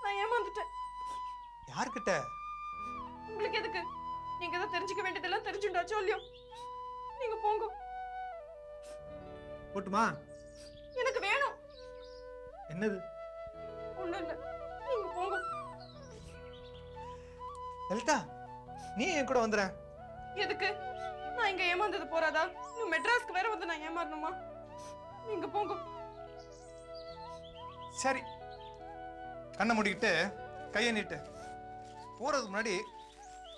நான் ஏமாந்துட்டேன். யார்கிட்ட? உங்களுக்கு எதுக்கு? நீங்க தான் தெரிஞ்சுக்க வேண்டியதெல்லாம் தெரிஞ்சுட்டாச்சோ இல்லையோ? நீங்க போங்க. போட்டுமா? எனக்கு வேணும். என்னது? ஒண்ணும் இல்ல, நீங்க போங்க. லலிதா, நீ என் கூட வந்துற. எதுக்கு? நான் இங்க ஏமாந்தது போறாதா? நீ மெட்ராஸ்க்கு வேற வந்து நான் ஏமாறணுமா? நீங்க போங்க. சரி, கண்ணை மூடிக்கிட்டு கையை நீட்டு. போறதுக்கு முன்னாடி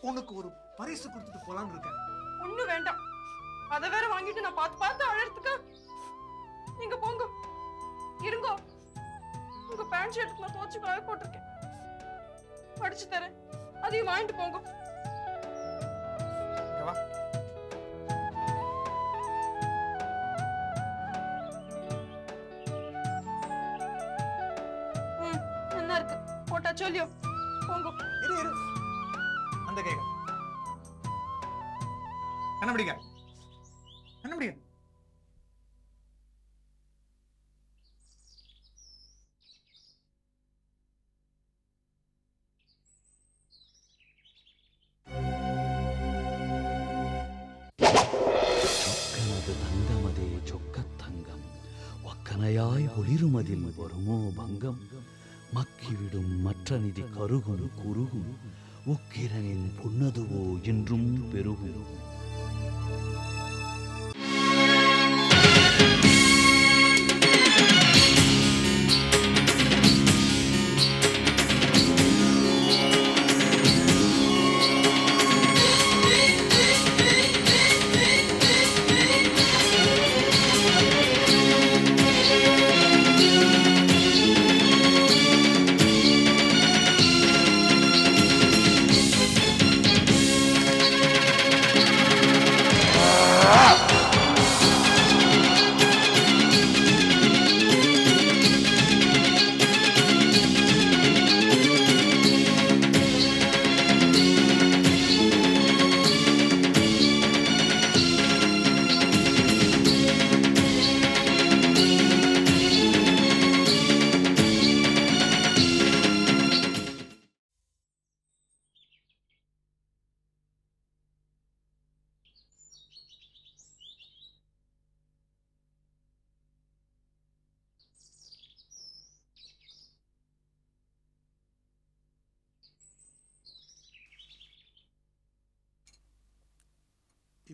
உனக்கு ஒரு பரிசு கொடுத்துட்டு போலான்னு இருக்கேன். ஒண்ணும் வேண்டாம். அதை வேற வாங்கிட்டு நான் பார்த்து பார்த்து அழறதுக்கா? நீங்க போங்க. இருங்க. உங்க பேண்ட் ஷர்ட் நான் துவச்சு காய போட்டிருக்கேன், படிச்சு தரேன். அதையும் வாங்கிட்டு போங்க. வா. நல்லா இருக்கு, போட்டா சொல்லியோ. போங்க. இரு இரு, அந்த கைகள் கண்ணபிடிங்க, கண்ணபிடிங்க. தங்கமதே சொக்கத்தங்கம் ஒக்கனையாய் ஒளிருமதில் வருமோ பங்கம் மக்கிவிடும் மற்ற நிதி கருகும் குருகும் உக்கிரனின் புன்னதுவோ என்றும் பெருகும்.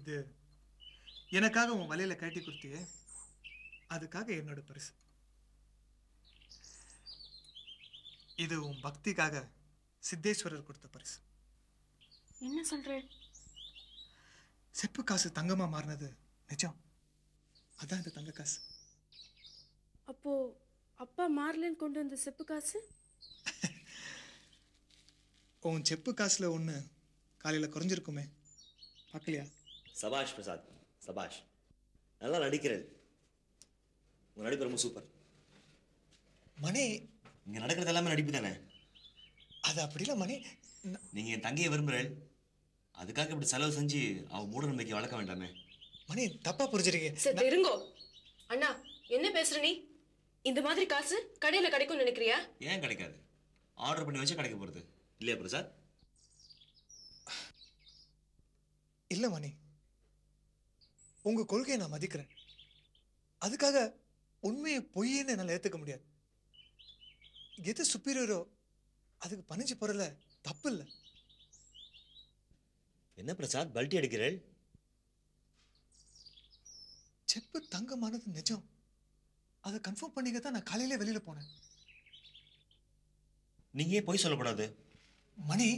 இது எனக்காக உன் வலையில கட்டி கொடுத்தியே, அதுக்காக என்னோட பரிசு. இது உன் பக்திக்காக சித்தேஸ்வரர் கொடுத்த பரிசு. என்ன சொல்ற? செப்பு காசு தங்கமா மாறினது நிஜம். அதான் இந்த தங்க காசு. அப்போ அப்பா மார்லன் கொண்டு வந்த செப்பு காசு? உன் செப்பு காசுல ஒண்ணு காலையில குறைஞ்சிருக்குமே, பார்க்கலையா? சபாஷ் பிரசாத், சபாஷ். நல்லா நடிக்கிறேன். உங்க நடிப்பு ரொம்ப சூப்பர். மணி, இங்க நடக்கிறது எல்லாமே நடிப்பு தானே? அது அப்படி இல்லை மணி. நீங்க என் தங்கையை விரும்புறேன், அதுக்காக இப்படி செலவு செஞ்சு அவன் மூட நம்பிக்கை வளர்க்க வேண்டாமே. மணி, தப்பா புரிஞ்சிருக்கீங்க. சரி இருங்கோ. அண்ணா, என்ன பேசுற நீ? இந்த மாதிரி காசு கடையில கிடைக்கும் நினைக்கிறியா? ஏன் கிடைக்காது? ஆர்டர் பண்ணி வச்சா கிடைக்க போறது இல்லையா பிரசாத்? இல்ல மணி, உங்க கொள்கையை நான் மதிக்கிறேன். அதுக்காக உண்மையை பொய்யன்னு என்னால் ஏத்துக்க முடியாது. எது சுப்பீரியரோ அதுக்கு பணிஞ்சு போறல தப்பு இல்லை. என்ன பிரசாத் பல்ட்டி அடிக்கிறேன்? செப்பு தங்கமானது நிஜம். அதை கன்ஃபார்ம் பண்ணிக்க தான் நான் காலையிலே வெளியில போனேன். நீங்க ஏன் பொய் சொல்லக்கூடாது? மணி,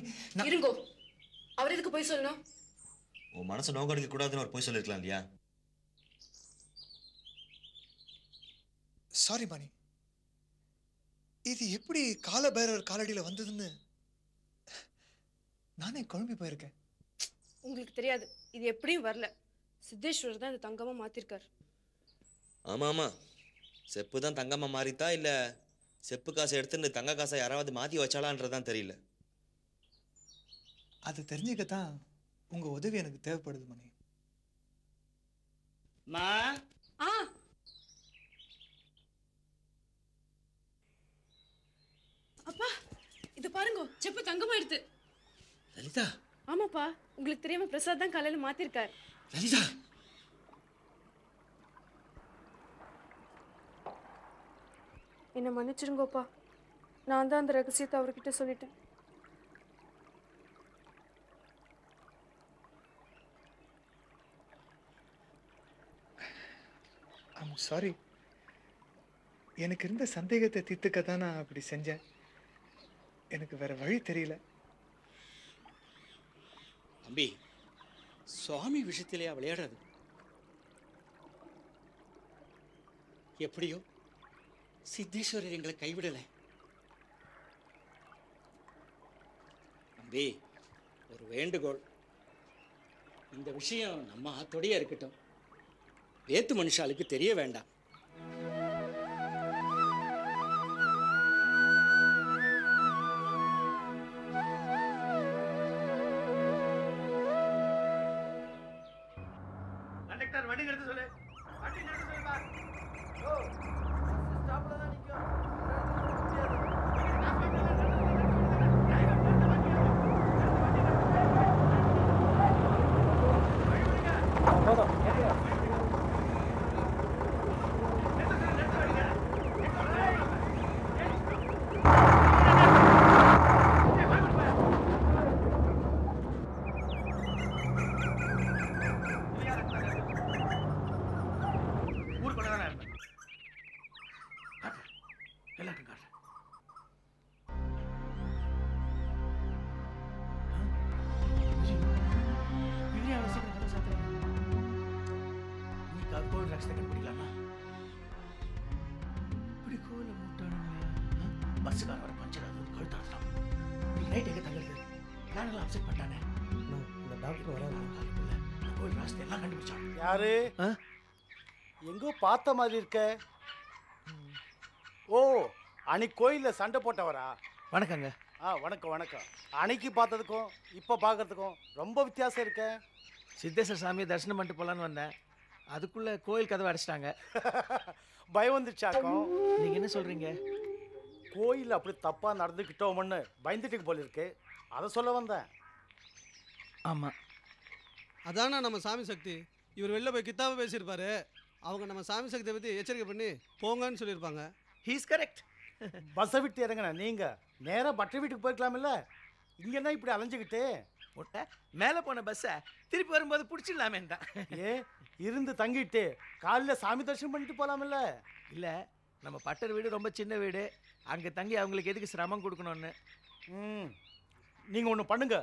இருங்கோ. அவர் எதுக்கு போய் சொல்லணும்? உன் மனசை நோக்கடிக்க கூடாதுன்னு ஒரு பொய் சொல்லிருக்கலாம் இல்லையா? சாரி மணி, இது எப்படி கால பைரவர் காலடியில் வந்ததுன்னு நானே குழம்பி போயிருக்கேன். உங்களுக்கு தெரியாது, இது எப்படியும் வரல. சித்தேஸ்வரர் தான் இந்த தங்கமா மாத்திருக்காரு. ஆமா ஆமா, செப்பு தான் தங்கமா மாறித்தா இல்ல செப்பு காசை எடுத்துன்னு தங்க காசை யாராவது மாத்தி வச்சாலான்றதான் தெரியல. அது தெரிஞ்சுக்கத்தான் உங்க உதவி எனக்கு தேவைப்படுது மணி. மா அப்பா, பாருங்க செப்பு தங்கமாயிடுது. லலிதா. ஆமாப்பா, உங்களுக்கு தெரியாம பிரசாத் தான் காலையில மாத்திருக்கார். லலிதா. என்ன மன்னிச்சிருங்கோப்பா, நான் தான் அந்த ரகசியத்தை அவர்கிட்ட சொல்லிட்டேன். I'm sorry. எனக்கு இருந்த சந்தேகத்தை தீர்த்துக்க தான் நான் அப்படி செஞ்சேன். எனக்கு வேற வழி தெரியல. தம்பி, சுவாமி விஷயத்திலேயா விளையாடுறது? எப்படியோ சித்தேஸ்வரர் எங்களை கைவிடலை. தம்பி, ஒரு வேண்டுகோள். இந்த விஷயம் நம்ம ஆத்தோடையே இருக்கட்டும். வேத்து மனுஷாளுக்கு தெரிய வேண்டாம். கண்டக்டர் வண்டி நிறுத்த சொல்லு. வண்டி நிறுத்த சொல்லுப்பா. ஓ, ஸ்டாப்ல தான் நிக்கும். யாரு எங்கோ பார்த்த மாதிரி இருக்க? ஓ, அன்னைக்கு கோயில்ல சண்டை போட்டவரா? வணக்கங்க. வணக்கம் வணக்கம். அன்னைக்கு பார்த்ததுக்கும் இப்போ பார்க்கறதுக்கும் ரொம்ப வித்தியாசம் இருக்க. சித்தேஸ்வர சாமியை தரிசனம் பண்ணிட்டு போலான்னு வந்தேன். அதுக்குள்ள கோயில் கதவை அடைச்சிட்டாங்க. பயம் வந்துச்சாக்கும். நீங்க என்ன சொல்றீங்க? கோயில் அப்படி தப்பா நடந்துக்கிட்டோம்னு பயந்துட்டு போல இருக்கு. அதை சொல்ல வந்தேன். ஆமா, அதானா நம்ம சாமி சக்தி. இவர் வெளில போய் கித்தாவை பேசியிருப்பாரு. அவங்க நம்ம சாமி சக்தியை பற்றி எச்சரிக்கை பண்ணி போங்கன்னு சொல்லியிருப்பாங்க. He's correct. பஸ்ஸை விட்டு இறங்கின நீங்க நேராக பட்டை வீட்டுக்கு போய்க்கலாமில்ல? இங்கே என்ன இப்படி அலைஞ்சிக்கிட்டு? மேலே போன பஸ்ஸை திருப்பி வரும்போது பிடிச்சிடலாமே தான். இருந்து தங்கிட்டு காலையில் சாமி தரிசனம் பண்ணிட்டு போகலாமில்ல? இல்லை, நம்ம பட்டர் வீடு ரொம்ப சின்ன வீடு. அங்கே தங்கி அவங்களுக்கு எதுக்கு சிரமம் கொடுக்கணும்னு. நீங்கள் ஒன்று பண்ணுங்க,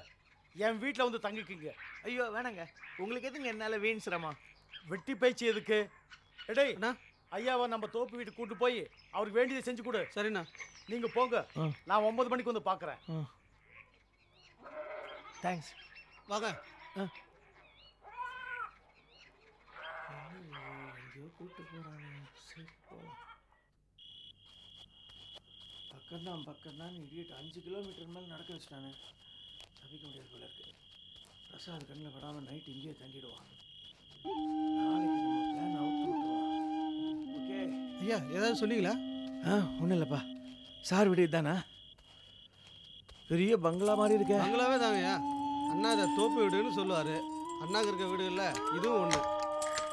என் வீட்டில் வந்து தங்கிக்கிங்க. ஐயோ வேணாங்க, உங்களுக்கு எதுங்க என்னால் வீண் சிரமம்? வெட்டி பேச்சு எதுக்கு? எடே ஐயாவை நம்ம தோப்பு வீட்டுக்கு கூட்டு போய் அவருக்கு வேண்டியதை செஞ்சு கொடு. சரிண்ணா, நீங்கள் போங்க. நான் 9 மணிக்கு வந்து பார்க்குறேன். தேங்க்ஸ். வாங்க. எங்கேயோ கூப்பிட்டு போகிறாங்க. சரி போகலாம். பக்கம்தான் இடியட் 5 கிலோமீட்டர் மேலே நடக்க வச்சுட்டானே. தவிக்க முடியாது போல இருக்கு. பிரசாத் கண்ணில் படாமல் நைட் இங்கேயே தங்கிடுவான். நாளைக்கு நம்ம பிளான் அவுட் விட்டுருவான். ஓகே ஐயா, ஏதாவது சொன்னீங்களா? ஒன்றும் இல்லைப்பா. சார் வீடு தானே? பெரிய பங்களா மாதிரி இருக்கே. பங்களாவே தாங்கய்யா. அண்ணா இதை தோப்பு வீடுன்னு சொல்லுவார். அண்ணாக்கு இருக்க வீடுகளில் இதுவும் ஒன்று.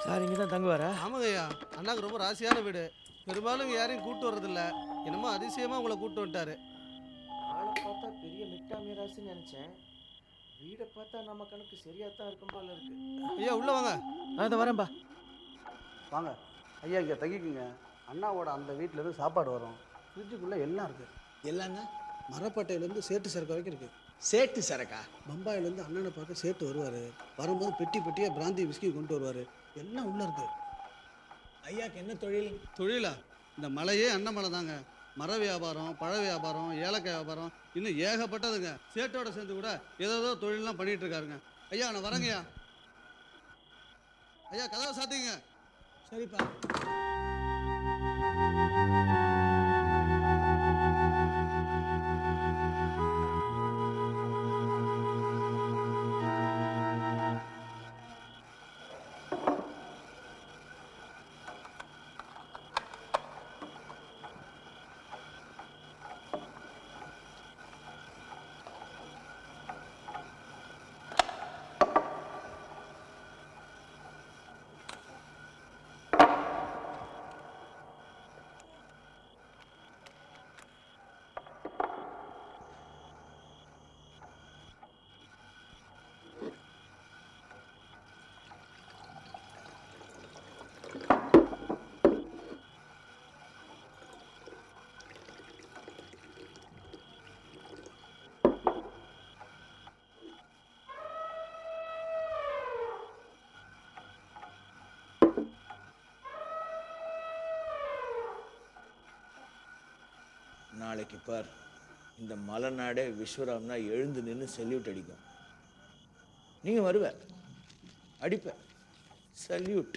சார் இங்கே தான் தங்குவாரா? ஆமாங்க ஐயா, அண்ணாக்கு ரொம்ப ராசியான வீடு. பெரும்பாலும் இங்கே யாரையும் கூப்பிட்டு வர்றதில்ல. என்னமோ அதிசயமாக உங்களை கூப்பிட்டு வந்துட்டாரு. ஆளை பார்த்தா பெரிய மிட்டாமி ராசின்னு நினச்சேன். வீடை பார்த்தா நம்ம கணக்கு சரியாக தான் இருக்கும் போல இருக்கு. ஐயா உள்ளே வாங்க. அதை வரேன்பா. வாங்க ஐயா, இங்கே தங்கிக்குங்க. அண்ணாவோட அந்த வீட்டிலேருந்து சாப்பாடு வரும். ஃப்ரிட்ஜுக்குள்ளே எல்லாம் இருக்குது. எல்லாங்க மரப்பட்டையிலேருந்து சேட்டு சரக்கு வரைக்கும் இருக்குது. சேட்டு சரக்கா? பம்பாயிலேருந்து அண்ணனை பார்க்க சேட்டு வருவார். வரும்போது பெட்டி பெட்டியாக பிராந்தி விஸ்கி கொண்டு வருவார். எல்லாம் உள்ளே இருக்குது. ஐயாக்கு என்ன தொழில்? தொழிலா? இந்த மலையே அண்ணன் மலை தாங்க. மர வியாபாரம், பழ வியாபாரம், ஏலக்காய் வியாபாரம், இன்னும் ஏகப்பட்டதுங்க. சேட்டோட சேர்ந்து கூட ஏதோ தொழிலெலாம் பண்ணிகிட்டு இருக்காருங்க. ஐயா நான் வரேங்கய்யா. ஐயா கதவை சாத்திங்க. சரிப்பா. நாளைக்கு பார் இந்த மலைநாடே விஸ்வராம்னா எழுந்து நின்று சல்யூட் அடிக்கும். நீங்க வருவ, அடிப்ப, சல்யூட்.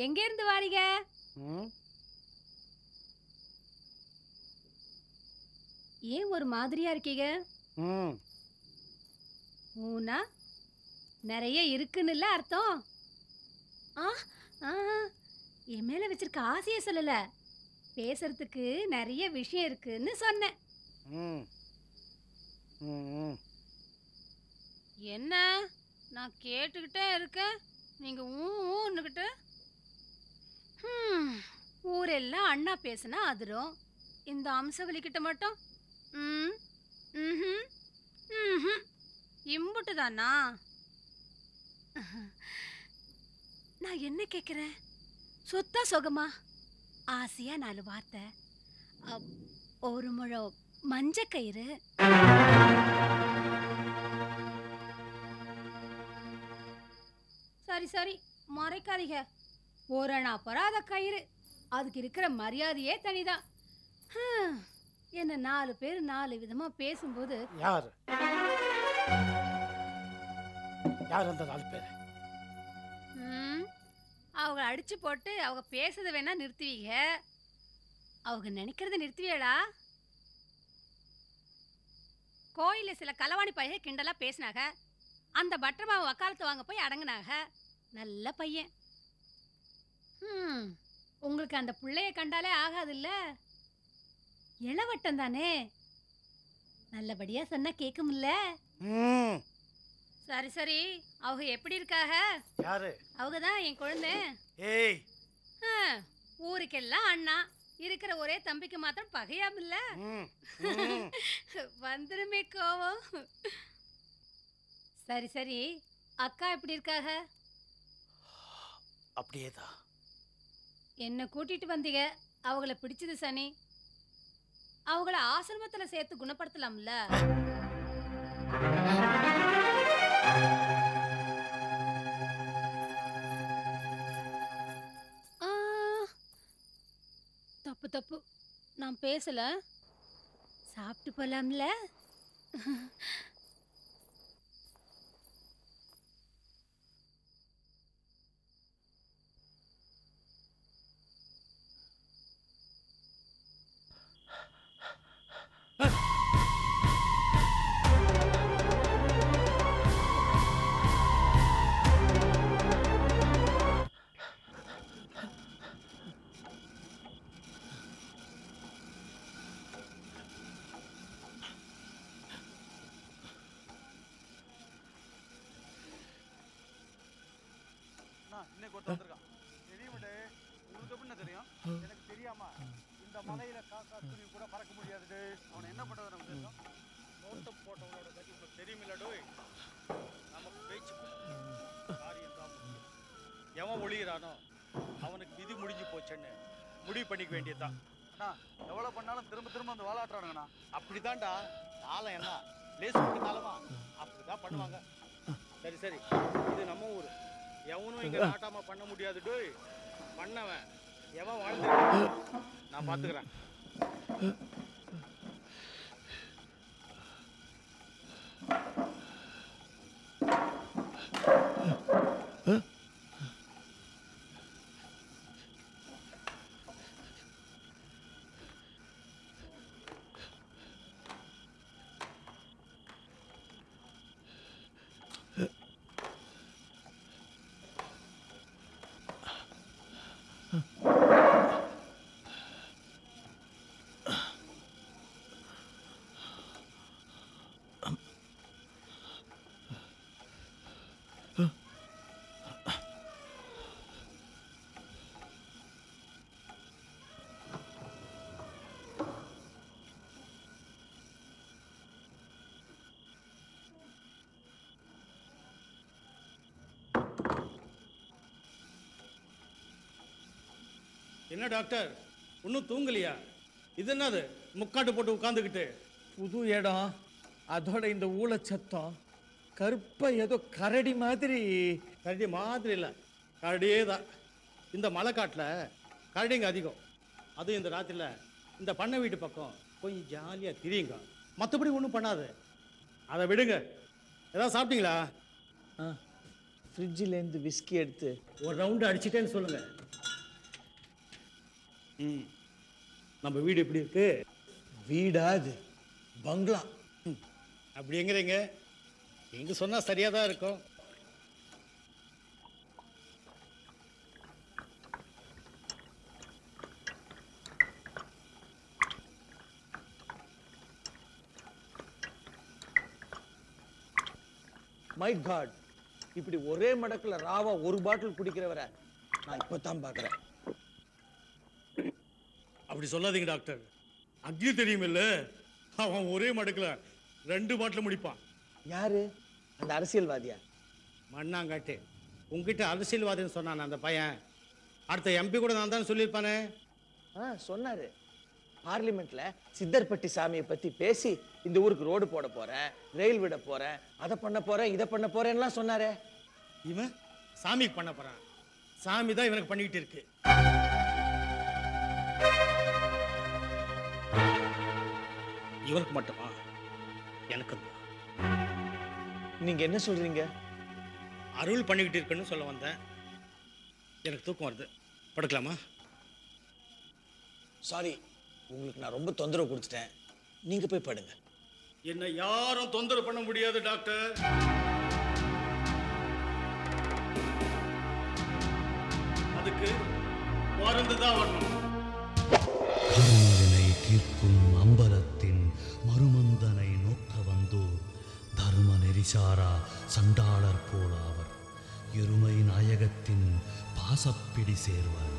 எங்க இருந்து வாரீங்க? ஏன் ஒரு மாதிரியா இருக்கீங்க? ஊனா நிறைய இருக்குன்னு அர்த்தம். ஆ ஆ என் மேல வச்சிருக்க ஆசையை சொல்லல, பேசுறதுக்கு நிறைய விஷயம் இருக்குன்னு சொன்னேன். என்ன நான் கேட்டுக்கிட்டே இருக்கேன், நீங்க ஊன்னுக்கிட்டு. ஊரெல்லாம் அண்ணா பேசுனா அதிரும், இந்த அம்சவலிக்கிட்ட மட்டும் இம்புட்டு தானா? நான் என்ன கேட்குறேன், சொத்தா சொகமா? ஆசையா 4 வார்த்தை, ஒரு முழம் மஞ்ச கயிறு. சரி சரி மறைக்காதீங்க, ஒரணா பராத கயிறு, அதுக்கு இருக்கிற மரியாதையே தனிதான். என்ன 4 பேர் 4 விதமா பேசும்போது யார் அந்த 4 பேர்? அவங்க அடிச்சு போட்டு அவங்க பேசுறத வேணா நிறுத்துவீங்க, அவங்க நினைக்கிறத நிறுத்துவியடா? கோயில சில களவாணி பைய கிண்டலா பேசினாங்க, அந்த பட்டர்மாவை வக்காலத்து வாங்க போய் அடங்கினாங்க. நல்ல பையன். உங்களுக்கு அந்த பிள்ளைய கண்டாலே ஆகாதுல்ல, இளவட்டம் தானே, நல்லபடியா சொன்னா கேட்கும்ல. சரி சரி, அவங்க எப்படி இருக்காக? யாரு? அவங்க தான் என் குழந்தை. ஏய், ஊருக்கெல்லாம் அண்ணா, இருக்கிற ஒரே தம்பிக்கு மாத்திரம் பகையாமில்ல. வந்துருமே கோவம். சரி சரி, அக்கா எப்படி இருக்காக? அப்படியேதான். என்ன கூட்டிட்டு வந்தீங்க, அவங்கள பிடிச்சது சனி, அவங்கள ஆசிரமத்துல சேர்த்து குணப்படுத்தலாம்ல. தப்பு தப்பு, நான் பேசல, சாப்பிட்டு போலாம்ல. இன்னைக்கு ஒருத்தன் வந்திருக்கான். தெரியுமாடே, உங்களுக்கு எப்படின்னா தெரியும்? எனக்கு தெரியாமா? இந்த மலையில காக்கா குருவி கூட பறக்க முடியாது. அவனை என்ன பண்றது நமக்கு தெரியும்? நோட்டம் போட்டவனோட கதி உங்களுக்கு தெரியுமில்லடோ. நமக்கு பேச்சு காரியம் தான் முக்கியம். எவன் ஒளிகிறானோ அவனுக்கு விதி முடிஞ்சு போச்சுன்னு முடிவு பண்ணிக்க வேண்டியதுதான். அண்ணா, எவ்வளவு பண்ணாலும் திரும்ப திரும்ப அந்த வாழாட்டுறானுங்கண்ணா. அப்படிதான்டா காலம், என்ன லேசு காலமா அப்படிதான் பண்ணுவாங்க. சரி சரி, இது நம்ம ஊரு, எவனும் இங்க நாட்டாம பண்ண முடியாது. டோய், பண்ணவன் எவன் வாழ்ந்து நான் பாத்துக்கிறேன். என்ன டாக்டர், இன்னும் தூங்கலையா? இது என்னது முக்காட்டு போட்டு உட்காந்துக்கிட்டு? புது இடம், அதோட இந்த ஊழச்சத்தம், கருப்பா ஏதோ கரடி மாதிரி. கரடி மாதிரி இல்லை, கரடியே தான். இந்த மலைக்காட்டில் கரடிங்க அதிகம். அதுவும் இந்த ராத்திரியில் இந்த பண்ணை வீட்டு பக்கம் கொஞ்சம் ஜாலியாக திரியுங்க, மற்றபடி ஒன்றும் பண்ணாது. அதை விடுங்க. ஏதாவது சாப்பிட்டீங்களா? ஃப்ரிட்ஜிலேருந்து விஸ்கி எடுத்து ஒரு ரவுண்டு அடிச்சிட்டேன்னு சொல்லுங்கள். நம்ம வீடு எப்படி இருக்கு? வீடா? அது பங்களா. அப்படி எங்கிறீங்க? எங்க சொன்னா சரியா தான் இருக்கும். மை காட், இப்படி ஒரே மடக்குல ராவா ஒரு பாட்டில் குடிக்கிறவரை நான் இப்பதான் பார்க்கறேன். அப்படி சொல்லாதீங்க டாக்டர். அக்னி தெரியுமில்ல, அவன் ஒரே மடக்குல 2 பாட்டில் முடிப்பான். யாரு? அந்த அரசியல்வாதியா? மண்ணாங்காட்டு உங்ககிட்ட அரசியல்வாதின்னு சொன்னான் அந்த பையன். அடுத்த எம்பி கூட நான் தான் சொல்லியிருப்பானே. சொன்னாரு. பார்லிமெண்ட்ல சித்தர்பட்டி சாமியை பத்தி பேசி இந்த ஊருக்கு ரோடு போட போறேன், ரயில் விட போறேன், அதை பண்ண போறேன், இதை பண்ண போறேன்லாம் சொன்னாரே. இவன் சாமிக்கு பண்ண போறான். சாமி தான் இவனுக்கு பண்ணிக்கிட்டு இருக்கு. இவனுக்கு மட்டுமா? எனக்கு நீங்க என்ன சொல்றீங்க? அருள் பண்ணிக்கிட்டு இருக்குன்னு சொல்ல வந்தேன். எனக்கு தூக்கம் வருது, படுக்கலாமா? சாரி, உங்களுக்கு நான் ரொம்ப தொந்தரவு கொடுத்துட்டேன். நீங்க போய் படுங்க. என்ன யாரும் தொந்தரவு பண்ண முடியாது டாக்டர். அதுக்கு வாழ்ந்துதான் வரணும். கருமவினை தீர்க்கும் அம்பலத்தின் மறுமந்தனை நோக்க வந்தோர் தர்ம நெறிசாரா சண்டாளர் போலாவர் எருமை நாயகத்தின் பாசப்பிடி சேர்வர்.